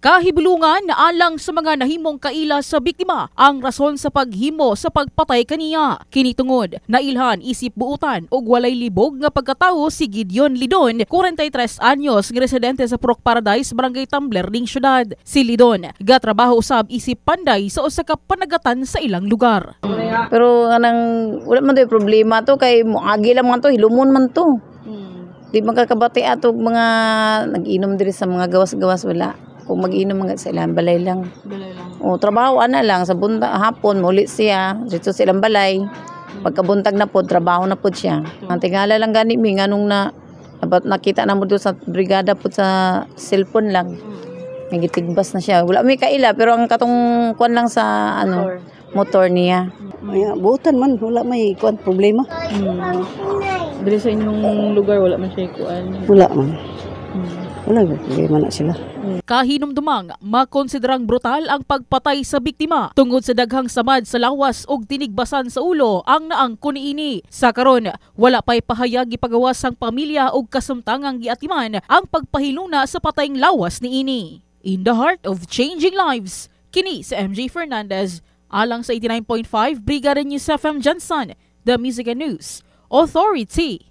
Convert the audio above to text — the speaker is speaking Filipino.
Kahibulungan na alang sa mga nahimong kaila sa biktima ang rason sa paghimo sa pagpatay kaniya. Kinitungod na ilhan isip buutan og walay libog nga pagkatawo si Gideon Lidon, 43 anyos nga residente sa Purok Paradise, Barangay Tumbler ning syudad. Si Lidon gatrabaho usab isip panday sa usa ka panagatan sa ilang lugar. Pero anang wala man 'to problema to kay moagi lang man to, hilumon man to. Di magkakabati atog mga nag-inom diri sa mga gawas-gawas wala. Kung mag-inom mga sa ilang balay lang. O trabaho ana lang sa buntag hapon muli siya dito sa ilang balay. Pagkabuntag na pod trabaho na pod siya. Ang tingala lang gani mi nganong na nakita na mo do sa brigada pod sa cellphone lang. Nagitigbas na siya. Wala may kaila pero ang katong kuan lang sa ano motor niya. Ay, buutan man wala may kuan problema. Dili sa inyong lugar wala man siya kuan. Wala man. Wala problema na sila. Kahinumdumang makonsiderang brutal ang pagpatay sa biktima tungod sa daghang samad sa lawas ug tinigbasan sa ulo ang naangko niini. Sa karon, wala pay pahayag gipagawas ang pamilya ug kasamtangang giatiman ang pagpahiluna sa patayng lawas niini. In the heart of changing lives, kini si MJ Fernandez alang sa 89.5 Brigada News FM Johnson, the Music and News Authority.